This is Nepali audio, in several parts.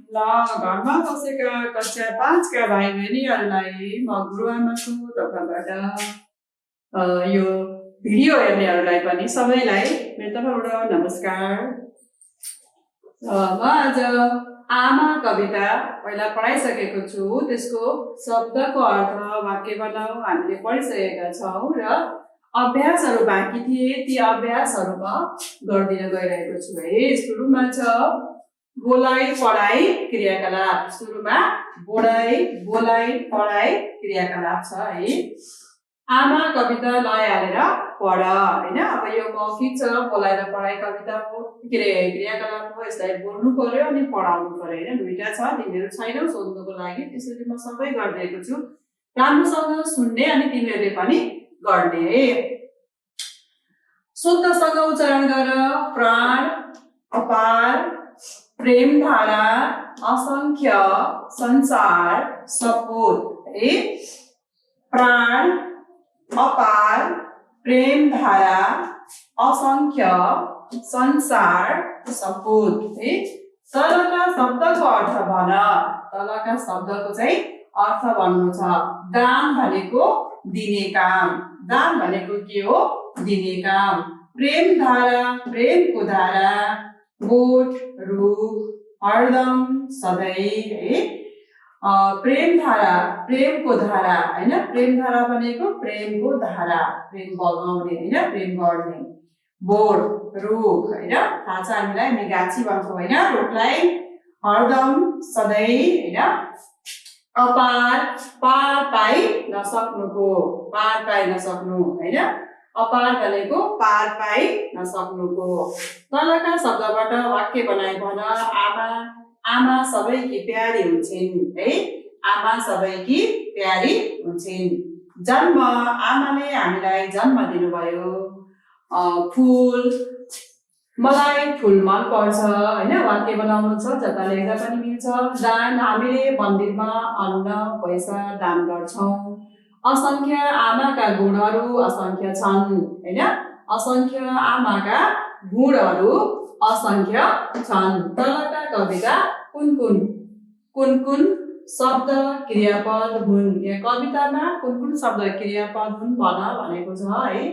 ल घरमा बसेका कक्षा 5 का भाइ बहिनीहरूलाई म गुरुआमा छु तर्फबाट यो भिडियो हेर्नेहरूलाई पनि सबैलाई मेरो तर्फबाट नमस्कार। म आज आमा कविता पहिला पढाइसकेको छु, त्यसको शब्दको अर्थ वाक्य बनाऊ हामीले पढिसकेका छौँ र अभ्यासहरू बाँकी थिए, ती अभ्यासहरू म गर्दिन गइरहेको छु है। सुरुमा छ बोलाइ पढाइ क्रियाकलाप। सुरुमा बोलाइ पढाइ क्रियाकलाप छ है। आमा कविता लय हालेर पढ हैन। अब यो मौखिक छ, बोलाइ र पढाइ कविता हो क्रियाकलाप हो, यसलाई बोल्नु पर्यो अनि पढाउनु पर्यो हैन, दुईटा छ। तिमीहरू छैनौ सोध्नुको लागि, त्यसैले म सबै गरिदिएको छु, राम्रोसँग सुन्ने अनि तिमीहरूले पनि गर्ने है। शुद्धसँग उच्चारण गर। प्राण, अपार, प्रेमधारा, असंख्य, संसार, सपूत है। प्राण, अपार, प्रेमधारा, असंख्य, संसार, सपूत है। तलका शब्दको अर्थ भन। तलका शब्दको चाहिँ अर्थ भन्नु छ। दान भनेको दिने काम। दान भनेको के हो? दिने काम। प्रेमधारा, प्रेमको धारा। बोट, रुख, हरदम, सधैँ है। प्रेमधारा, प्रेमको धारा हैन। प्रेमधारा भनेको प्रेमको धारा, प्रेम बगाउने हैन, प्रेम गर्ने। बोट, रुख हैन, थाहा छ हामीलाई, हामी गाछी भन्छौँ हैन रुखलाई। हरदम, सधैँ हैन। अपार, पार पाइ नसक्नुको, पार पाइ नसक्नु हैन। अपार भनेको पार पाइ नसक्नुको। तलका शब्दबाट वाक्य बनाइ भन। आमा सबैकी प्यारी हुन्छन् है। आमा सबैकी प्यारी हुन्छन्। जन्म, आमाले हामीलाई जन्म दिनुभयो। फूल, मलाई फूल मन पर्छ हैन, वाक्य बनाउनु छ, जता लेख्दा पनि मिल्छ। दान, हामीले मन्दिरमा अन्न पैसा दान गर्छौँ। असंख्य, आमाका गुणहरू असंख्य छन् हैन। असंख्य आमाका गुणहरू असंख्य छन्। तलका कविता कुन कुन शब्द क्रियापद हुन्? यहाँ कवितामा कुन शब्द क्रियापद हुन् भन भनेको छ है।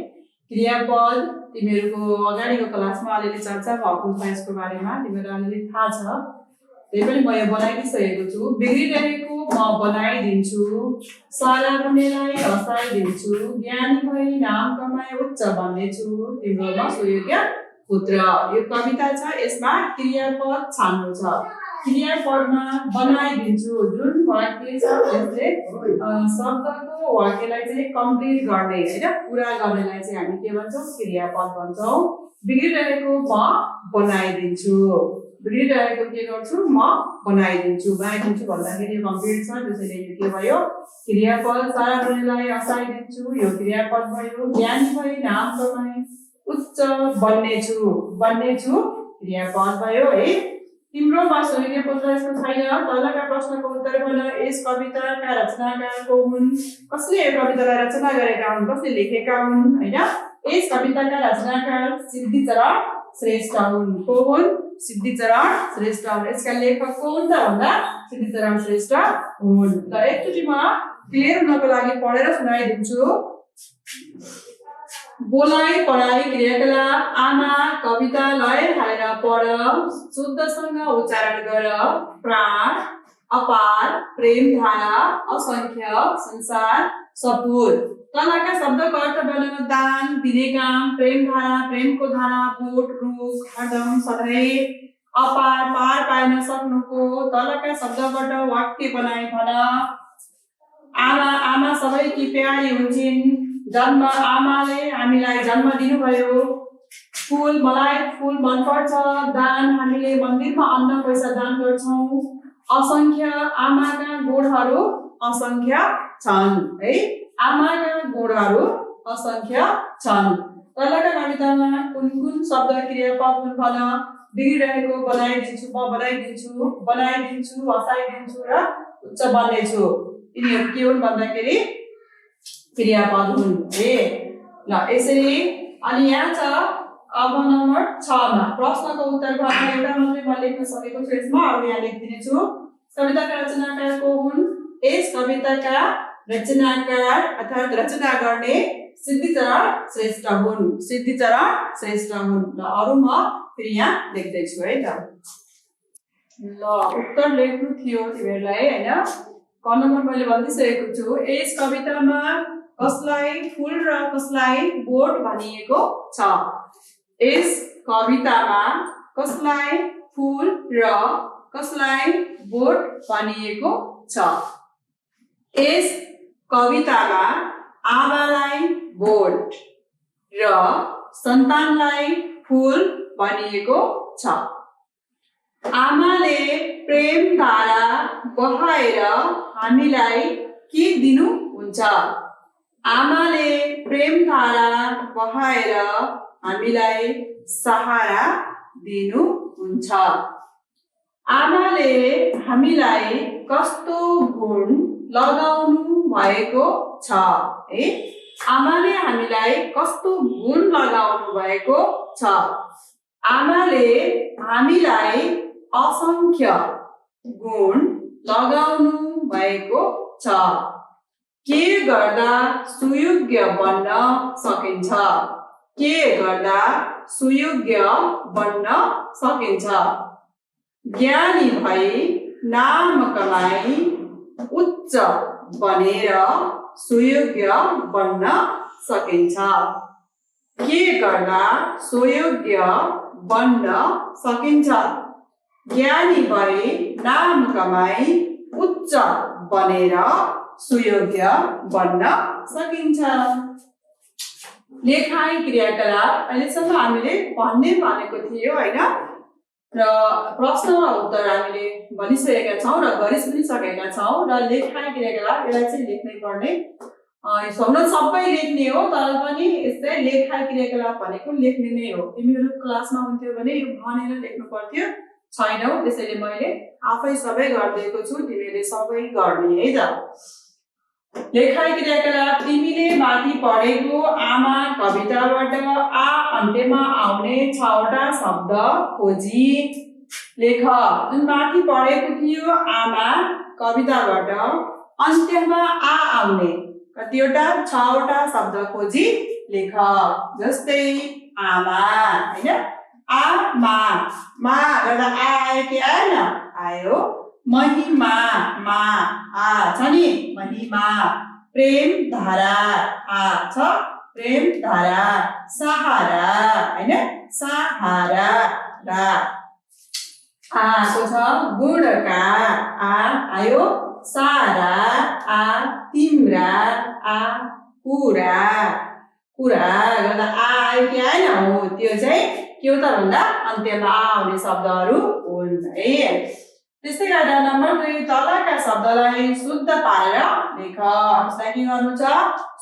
क्रियापद तिमीहरूको अगाडिको क्लासमा अलिअलि चर्चा भएको छ यसको बारेमा, तिमीहरूलाई अलिअलि थाहा छ, त्यही पनि म यो बनाइदिइसकेको छु। बिग्रिरहेको म बनाइदिन्छु। सारा रुनेलाई हँसाइदिन्छु। ज्ञानी भई नाम कमाए उच्च बन्नेछु। तिम्रो म सुयोग्य पुत्र। यो कविता छ, यसमा क्रियापद छान्नु छ। क्रियापदमा बनाइदिन्छु जुन वाक्य छ त्यसले शब्दको वाक्यलाई चाहिँ कम्प्लिट गर्ने हैन, पुरा गर्नेलाई चाहिँ हामी के भन्छौँ? क्रियापद भन्छौँ। बिग्रिरहेको म बनाइदिन्छु। बिग्रिरहेको के गर्छु? म बनाइदिन्छु। बनाइदिन्छु भन्दाखेरि कम्प्लिट छ, त्यसैले यो के भयो? क्रियापद। सारा रुनेलाई हँसाइदिन्छु, यो क्रियापद भयो। ज्ञानी भई नाम कमाए उच्च बन्नेछु, क्रियापद भयो है। तिम्रो म सुयोग्य पुत्र यसको छैन। तलका प्रश्नको उत्तर भन। यस कविताका रचनाकार को हुन्? कसले यो कवितालाई रचना गरेका हुन्? कसले लेखेका हुन् हैन? यस कविताका रचनाकार सिद्धिचरण श्रेष्ठ हुन्। को हुन्? सिद्धिचरण श्रेष्ठ हुन्। यसका लेखक को हुन् त भन्दा सिद्धिचरण श्रेष्ठ हुन्। ल एकचोटि म क्लियर हुनको लागि पढेर सुनाइदिन्छु। बोलाइ पढाइ क्रियाकलाप। आमा कविता लय हालेर पढ। शुद्धसँग उच्चारण गर। प्राण, अपार, प्रेमधारा, असंख्य, संसार, सपूत। तलका शब्दको अर्थ बन। दान, दिने काम। प्रेमधारा, प्रेमको धारा। बोट, रुख, हरदम, सधैँ। अपार, पार पाइ नसक्नुको। तलका शब्दबाट वाक्य बनाइ भन। आमा सबैकी प्यारी हुन्छन्। जन्म, आमाले हामीलाई जन्म दिनुभयो। फूल, मलाई फूल मन पर्छ। दान, हामीले मन्दिरमा अन्न पैसा दान गर्छौँ। असंख्य, आमाका गुणहरू असंख्य छन् है। आमाका गुणहरू असंख्य छन्। तलका कवितामा कुन शब्द क्रियापद हुन् भन। बिग्रिरहेको बनाइदिन्छु, म बनाइदिन्छु, हँसाइदिन्छु र उच्च बन्नेछु। यिनीहरू के हुन् भन्दाखेरि क्रियापद हुन् है। ल यसरी अनि यहाँ छ अब नम्बर 6 मा प्रश्नको उत्तर गर्न एउटा मात्रै म लेख्न सकेको छु यसमा अरु यहाँ लेख्दिने छु कविताका रचनाकार को हुन् यस कविताका रचनाकार अर्थात रचना गर्ने सिद्धिचरण श्रेष्ठ हुन् ल अरु म फेरि यहाँ लेख्दै छु है त ल उत्तर लेख्नु थियो तिमीहरुलाई हैन क नम्बर मैले भनिसकेको छु यस कवितामा कसलाई फूल र कसलाई बोट भनिएको छ यस कवितामा कसलाई फूल र कसलाई बोट भनिएको छ यस कवितामा आमालाई बोट र सन्तानलाई फूल भनिएको छ आमाले प्रेम धारा बहाएर हामीलाई के दिनुहुन्छ आमाले प्रेम धारा बहाएर हामीलाई सहारा दिनुहुन्छ आमाले हामीलाई कस्तो गुण लगाउनु भएको छ है आमाले हामीलाई कस्तो गुण लगाउनु भएको छ आमाले हामीलाई असंख्य गुण लगाउनु भएको छ के गर्दा सुयोग्य बन्न सकिन्छ के गर्दा सुयोग्य बन्न सकिन्छ ज्ञानी भई नाम कमाई उच्च बनेर सुयोग्य बन्न सकिन्छ के गर्दा सुयोग्य बन्न सकिन्छ ज्ञानी भई नाम कमाई उच्च बनेर सुयोग्य बन्न सकिन्छ लेखाइ क्रियाकलाप अहिलेसम्म हामीले भनेको थियो हैन र प्रश्न र उत्तर हामीले भनिसकेका छौं र गरि पनि सकेका छौं र लेखाइ क्रियाकलाप यसलाई चाहिँ लेख्नै पर्ने हुन सबै लेख्ने हो तर पनि यस्तै लेखाइ क्रियाकलाप भनेको लेख्ने नै हो तिमीहरु क्लासमा हुन्थ्यो भने यो भनेर लेख्नु पर्थ्यो छैनौ त्यसैले मैले आफै सबै गर्दिएको छु तिमीले सबै गर्ने है त लेखाइ क्रियाकलाप तिमीले माथि पढेको आमा कविताबाट आ अन्त्यमा आउने 6 वटा शब्द खोजी लेख जुन माथि पढेको थियो आमा कविताबाट अन्त्यमा आ आउने कतिवटा 6 वटा शब्द खोजी लेख जस्तै आमा हैन आमा मा गर्दा आ आयो कि आएन आयो महिमा मा आ छ नि महिमा प्रेम धारा आ छ प्रेम धारा सहारा हैन सहारा रा आ को छ गुणका आ आयो सारा आ तिम्रा आ कुरा कुरा गर्दा आ आयो कि आएन हो त्यो चाहिँ के हो त भन्दा अन्त्यमा आउने शब्दहरू हुन् है त्यसै गर्दा नम्बर 2 तलका शब्दलाई शुद्ध पारेर लेख यसलाई के गर्नु छ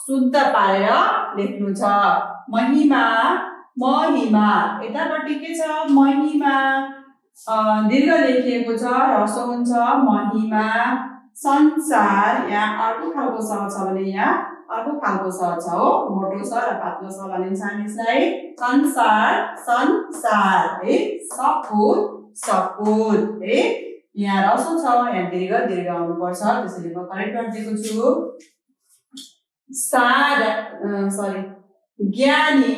शुद्ध पारेर लेख्नु छ महिमा महिमा यतापट्टि के छ महिमा दीर्घ लेखिएको छ ह्रस्व हुन्छ महिमा संसार यहाँ अर्को खालको स छ भने यहाँ अर्को खालको स छ हो मोटो स र पातलो स भनिन्छ हामी यसलाई संसार संसार है सपुत सपुत है यहाँ ह्रस्व छ यहाँ दीर्घ दीर्घ आउनु पर्छ त्यसैले म करेक्ट गरिदिएको छु ज्ञानी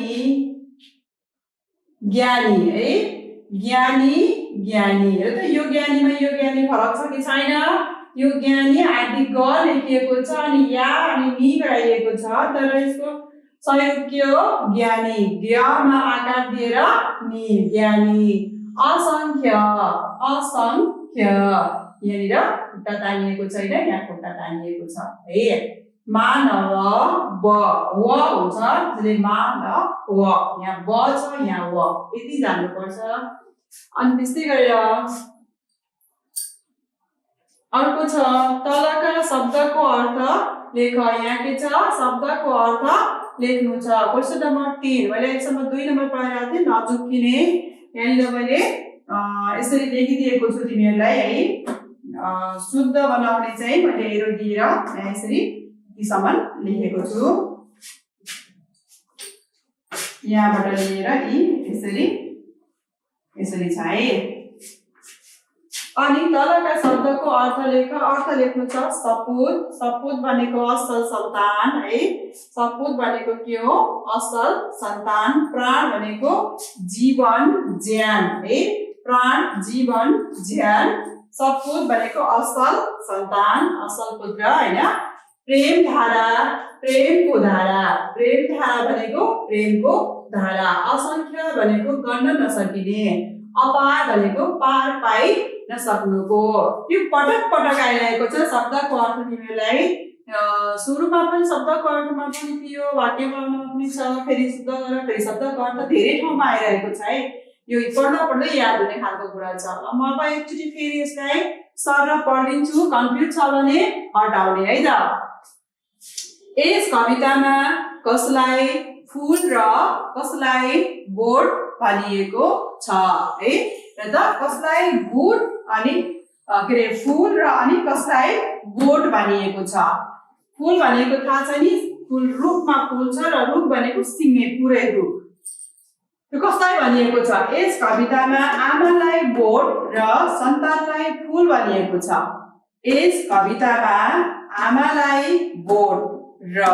ज्ञानी है ज्ञानी ज्ञानी हो त यो ज्ञानीमा यो ज्ञानी फरक छ कि छैन यो ज्ञानी आदि ग लेखिएको छ अनि या अनि नि गाइएको छ तर यसको सहयोग के हो ज्ञानी ज्ञमा आकार दिएर नि ज्ञानी असंख्य असंख्य यहाँनिर खुट्टा तानिएको छैन यहाँ खुट्टा तानिएको छ है मानव व हुन्छ त्यसले मानव यहाँ ब छ यहाँ व यति जान्नु पर्छ अनि त्यस्तै गरेर अर्को छ तलका शब्दको अर्थ लेख यहाँ के छ शब्दको अर्थ लेख्नु छ क्वेशन नम्बर 3 मैले एकसम्म 2 नम्बर पढाएको थिएँ नजुक्किने यहाँनिर मैले यसरी लेखिदिएको छु तिमीहरूलाई है शुद्ध बनाउने चाहिँ मैले एरो दिएर यहाँ यसरी यतिसम्म लेखेको छु यहाँबाट लिएर यी यसरी यसरी छ है। अनि तलका शब्दको अर्थ लेख्नु छ सपुत। सपुत भनेको असल सन्तान है। सपुत भनेको के हो? असल सन्तान। प्राण भनेको जीवन ज्यान है। प्राण जीवन ज्यान। सपुत भनेको असल सन्तान, असल पुत्र हैन। प्रेम धारा, प्रेमको धारा। प्रेम धारा भनेको प्रेमको धारा। असंख्य भनेको गन्न नसकिने। अपार भनेको पार पाइ नसक्नुको। यो पटक पटक आइरहेको छ शब्दको अर्थ तिमीलाई सुरुमा पनि शब्दको अर्थमा पनि थियो, वाक्य बनाउनमा पनि छ, फेरि शुद्ध गरेर फेरि शब्दको अर्थ धेरै ठाउँमा आइरहेको छ है। यो पढ्दा पढ्दै याद हुने खालको कुरा छ। म अब एकचोटि फेरि यसलाई सर पढिदिन्छु, कन्फ्युज छ भने हटाउने है त। यस कवितामा कसलाई फूल र कसलाई बोट भनिएको छ है। र त कसलाई बुट अनि के रे फूल र अनि कसलाई बोट भनिएको छ। फूल भनेको थाहा छ नि, फूल रुखमा फूल छ र रुख भनेको सिङे पुरै रुख। त्यो कसलाई भनिएको छ? यस कवितामा आमालाई बोट र सन्तानलाई फूल भनिएको छ। यस कवितामा आमालाई बोट र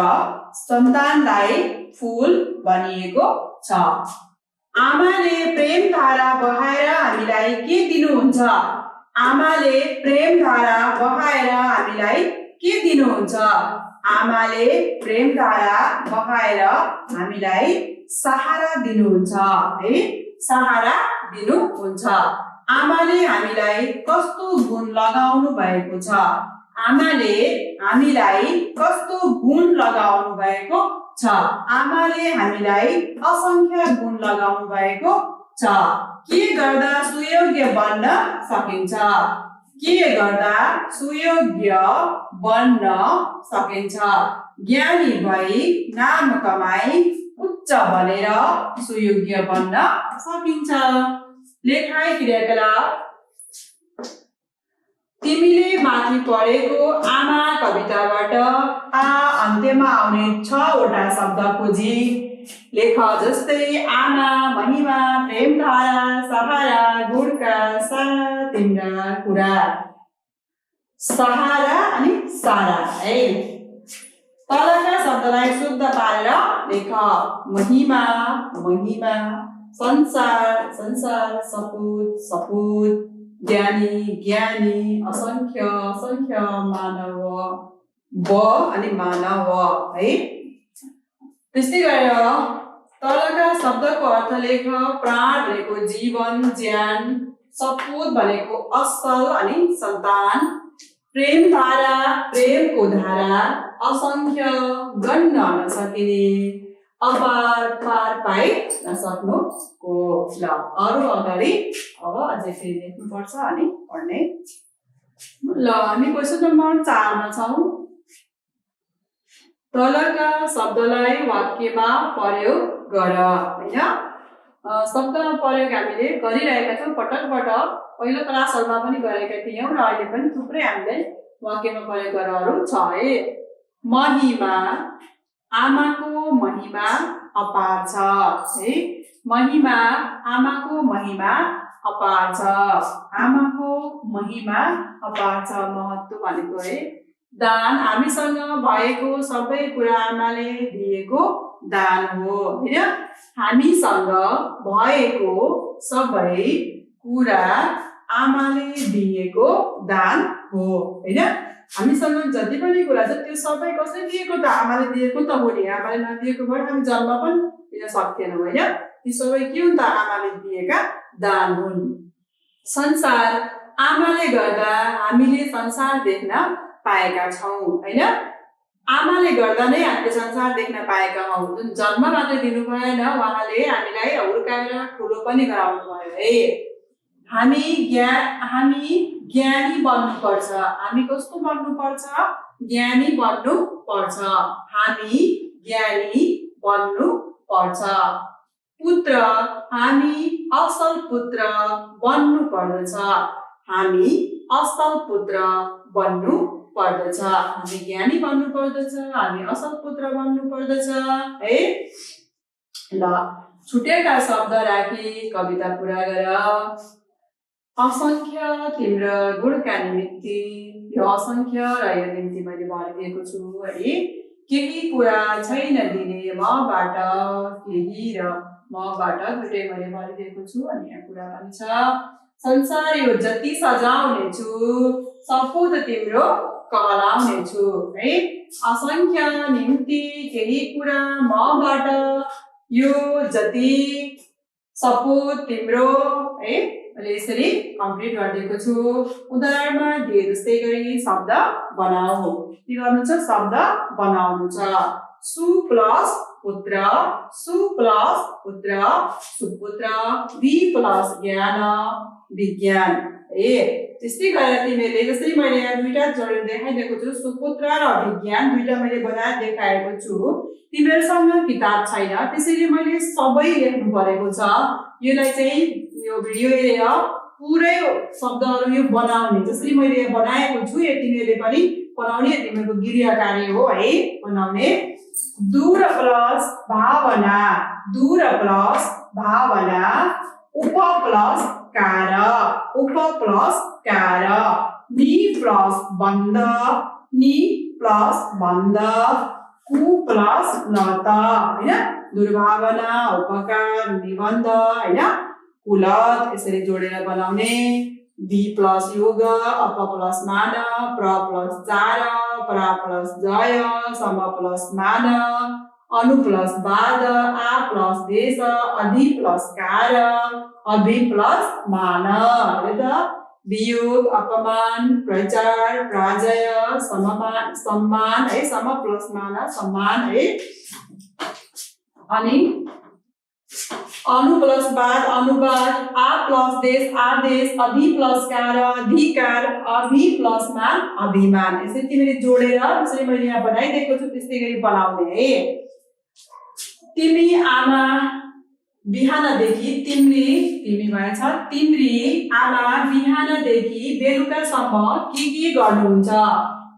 सन्तानलाई फूल भनिएको छ। आमाले प्रेम धारा बहाएर हामीलाई के दिनुहुन्छ? आमाले प्रेम धारा बहाएर हामीलाई के दिनुहुन्छ? आमाले प्रेम धारा बहाएर हामीलाई सहारा दिनुहुन्छ है। सहारा दिनुहुन्छ। आमाले हामीलाई कस्तो गुण लगाउनु भएको छ? आमाले हामीलाई कस्तो गुण लगाउनु भएको छ? आमाले हामीलाई असंख्य गुण लगाउनु भएको छ। के गर्दा सुयोग्य बन्न सकिन्छ? के गर्दा सुयोग्य बन्न सकिन्छ? ज्ञानी भई नाम कमाई उच्च बनेर सुयोग्य बन्न सकिन्छ। लेखाइ क्रियाकलाप। तिमीले माथि पढेको आमा कविताबाट आ अन्त्यमा आउने 6 वटा शब्द खोजी लेख। जस्तै आमा, महिमा, प्रेमधारा, सहारा, गुणका सारा तिम्रा कुरा। सहारा अनि सारा है। तलका शब्दलाई शुद्ध पारेर लेख। महिमा, महिमा, संसार, संसार, सपुत, सपुत, ज्ञानी, ज्ञानी, असंख्य, असंख्य, मानव, व अनि मानव है। त्यस्तै गरेर तलका शब्दको अर्थ लेख। प्राण भनेको जीवन ज्यान, सपुत भनेको असल अनि सन्तान, प्रेम धारा प्रेमको धारा, असंख्य गन्न नसकिने, अपार पार पाइ नसक्नुको। ल अरु अगाडि अब अझै फेरि लेख्नुपर्छ अनि पढ्ने। ल हामी क्वेशन नम्बर 4 मा छौं। तलका शब्दलाई वाक्यमा प्रयोग गर हैन। शब्द प्रयोग हामीले गरिरहेका छौं पटक पटक। पहिलो क्लासहरुमा पनि गरेका थियौं र अहिले पनि थुप्रै हामीले वाक्यमा प्रयोग गरेरहरु छ है। महिमा, आमाको महिमा अपार छ है। महिमा, आमाको महिमा अपार छ। आमाको महिमा अपार छ महत्व भनेको है। दान, हामीसँग भएको सबै कुरा आमाले दिएको दान हो हैन। हामीसँग भएको सबै कुरा आमाले दिएको दान हो हैन। हामीसँग जति पनि कुरा छ त्यो सबै कसले दिएको त? आमाले दिएको त हो नि। आमाले नदिएको भए हामी जन्म पनि लिन सक्थेनौं हैन। ती सबै के हुन् त? आमाले दिएका दान हुन्। संसार, आमाले गर्दा हामीले संसार देख्न पाएका छौं हैन। आमाले गर्दा नै हामीले संसार देख्न पाएका हौं। जुन जन्म मात्रै दिनु भएन, उहाँले हामीलाई हुर्काएर ठुलो पनि गराउनु भयो है। हामी ज्ञानी बन्नु पर्छ। हामी कस्तो बन्नु पर्छ? ज्ञानी बन्नु पर्छ। हामी ज्ञानी बन्नु पर्छ। पुत्र, हामी असल पुत्र बन्नु पर्दछ। हामी असल पुत्र बन्नु पर्दछ। हामी ज्ञानी बन्नु पर्दछ। हामी असल पुत्र बन्नु पर्दछ है। ल छुटेका शब्द राखी कविता पूरा गर। असंख्य तिम्रो गुणका निमित्ति। यो असंख्य र यो निम्ति मैले भनिदिएको छु है। केही कुरा छैन दिने मबाट, केही र मबाट दुटै मैले भनिदिएको छु। अनि यहाँ कुरा पनि छ, संसार यो जति सजाउने छु, सपुत तिम्रो कहलाउने छु है। असंख्य निम्ति केही कुरा मबाट, यो जति सपुत तिम्रो है। मैले यसरी कम्प्लिट गरिदिएको छु। उदाहरणमा दिए जस्तै गरी शब्द बनाऊ। के गर्नु छ? शब्द बनाउनु छ। सु प्लस पुत्र, सु प्लस पुत्र, सुपुत्र। वि प्लस ज्ञान, विज्ञान। त्यस्तै गरेर तिमीले जस्तै मैले यहाँ दुईटा जोडेर देखाइदिएको छु, सुपुत्र र विज्ञान दुईटा मैले बनाएर देखाएको छु। तिमीहरूसँग किताब छैन, त्यसैले मैले सबै लेख्नु परेको छ। योलाई चाहिँ यो भिडियो हेरेर पुरै शब्दहरू यो बनाउने, जसरी मैले बनाएको छु यो तिमीहरूले पनि बनाउने, तिमीहरूको गृह कार्य हो है बनाउने। दूर प्लस भावना, दूर प्लस भावना। उप प्लस कार, उप प्लस कार। नि प्लस बन्द, नि प्लस बन्द। कु प्लस लत हैन, दुर्भावना, उपकार, निबन्ध हैन, कुलत। यसरी जोडेर बनाउने। बी प्लस युग, अप प्लस मान, प्र प्लस जार, प्रा प्लस जय, सम प्लस मान, अनु प्लस बाद, आ प्लस देश, अधि प्लस कार, अभि प्लस मान। वियोग, अपमान, प्रचार, पराजय, सम्मान, सम्मान है, सम प्लस मान, सम्मान है। अनि अनु प्लस बाद, अनुवाद, आ प्लस देश, आदेश, अधि प्लस कार, अधिकार, अभि प्लस मान, अभिमान। यसरी तिमीले जोडेर जसरी मैले यहाँ बनाइदिएको छु त्यस्तै गरी बनाउने है। तिमी आमा बिहानदेखि, तिमी भएछ, तिम्री आमा बिहानदेखि बेलुकासम्म के गर्नुहुन्छ?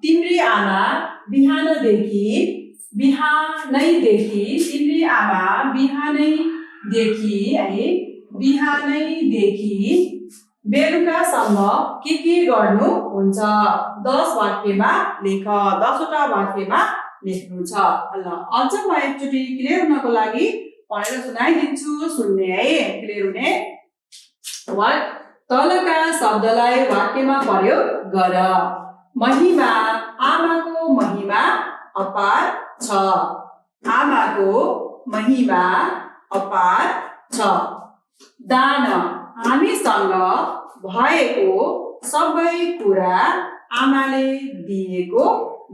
तिम्री आमा बिहानैदेखि, तिम्री आमा बिहानैदेखि है, बिहानैदेखि बेलुकासम्म के गर्नुहुन्छ? 10 वाक्यमा लेख, 10वटा वाक्यमा लेख्नु छ। ल अझ म एकचोटि क्लियर हुनको लागि पढेर सुनाइदिन्छु, सुन्ने है क्लियर हुने। तलका शब्दलाई वाक्यमा प्रयोग गर। महिमा, आमाको महिमा अपार छ, आमाको महिमा अपार छ। दान, हामीसँग भएको सबै कुरा आमाले दिएको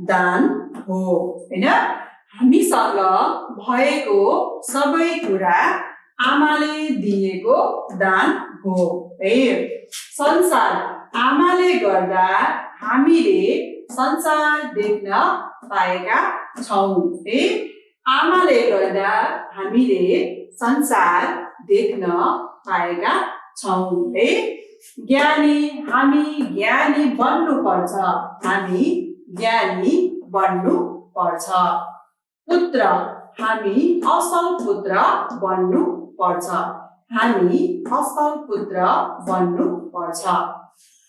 दान हो हैन। हामीसँग भएको सबै कुरा आमाले दिएको दान हो है। संसार, आमाले गर्दा हामीले संसार देख्न पाएका छौं है। आमाले गर्दा हामीले संसार देख्न पाएका छौं है। ज्ञानी, हामी ज्ञानी बन्नु पर्छ, हामी ज्ञानी बन्नु पर्छ। पुत्र, हामी असल पुत्र बन्नु पर्छ, हामी असल पुत्र बन्नु पर्छ।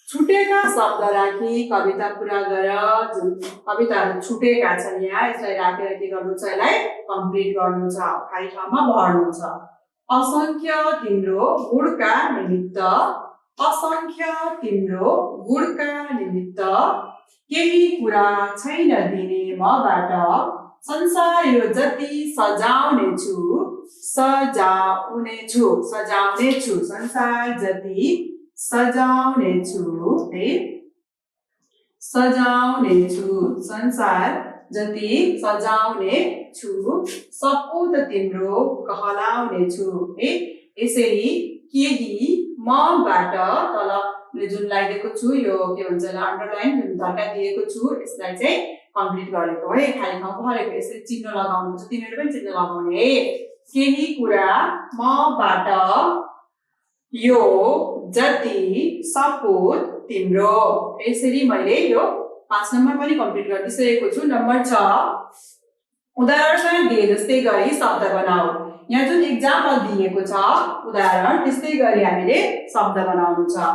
छुटेका शब्द राखी कविता पूरा गर। जुन कविताहरू छुटेका छन् यहाँ, यसलाई राखेर के गर्नु छ? यसलाई कम्प्लिट गर्नु छ, खाली ठाउँमा भर्नु छ। असंख्य तिम्रो गुणका निमित्त, असंख्य तिम्रो गुणका निमित्त। केही कुरा छैन दिने मबाट, संसार यो जति सजाउने छु, सजाउने छु, सजाउने छु। संसार जति सजाउने छु है, सजाउने छु, संसार जति सजाउने छु, सपुत तिम्रो कहलाउने छु है। यसरी केही मबाट, तल जुन लगाइदिएको छु यो के भन्छ अन्डरलाइन जुन धक्का दिएको छु यसलाई चाहिँ कम्प्लिट गरेको है, खाली ठाउँ भरेको। यसरी चिन्ह लगाउनु छ, तिमीहरू पनि चिन्ह लगाउने है। केही कुरा मबाट, यो जति सपुत तिम्रो। यसरी मैले यो 5 नम्बर पनि कम्प्लिट गरिसकेको छु। नम्बर 6, उदाहरणमा दिए जस्तै गरी शब्द बनाऊ। यहाँ जुन एक्जाम्पल दिएको छ उदाहरण त्यस्तै गरी हामीले शब्द बनाउनु छ।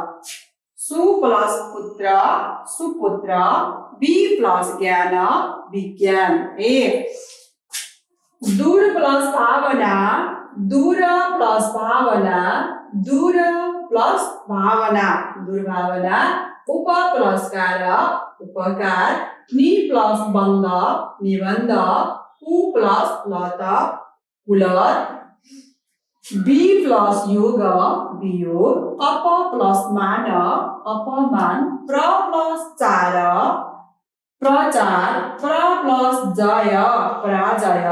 सु प्लस पुत्र सुपुत्र, बी प्लस ज्ञान विज्ञान। दूर प्लस भावना दूर प्लस भावना दूर प्लस भावना दुर्भावना। उप प्लस कार उपकार, नि प्लस बन्ध निबन्ध, उ प्लस लत कुलत, बी प्लस योग वियोग, अप प्लस मान अपमान, प्र प्लस चार प्रचार, प्र प्लस जय पराजय,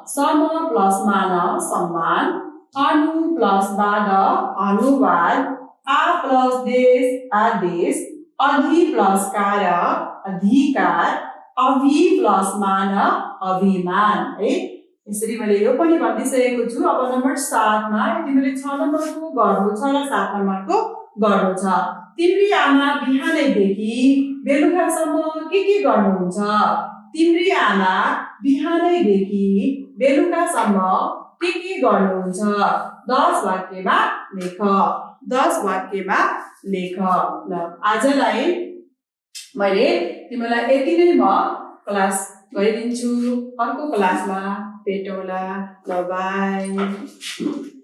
सम प्लस मान सम्मान, अनु प्लस वाद अनुवाद, आ प्लस देश आदेश, अधि प्लस कार अधिकार, अभि प्लस मान अभिमान। है यसरी मैले यो पनि भनिसकेको छु। अब नम्बर 7 मा तिमीले 6 नम्बरको गर्नु छ र 7 नम्बरको गर्नु छ। तिम्री आमा बिहानैदेखि बेलुकासम्म के गर्नुहुन्छ? तिम्री आमा बिहानैदेखि बेलुकासम्म के गर्नुहुन्छ? 10 वाक्यमा लेख। 10 वाक्यमा लेख। ल आजलाई मैले तिमीलाई यति नै म क्लास गरिदिन्छु। अर्को क्लासमा भेटौँला। ल बाई।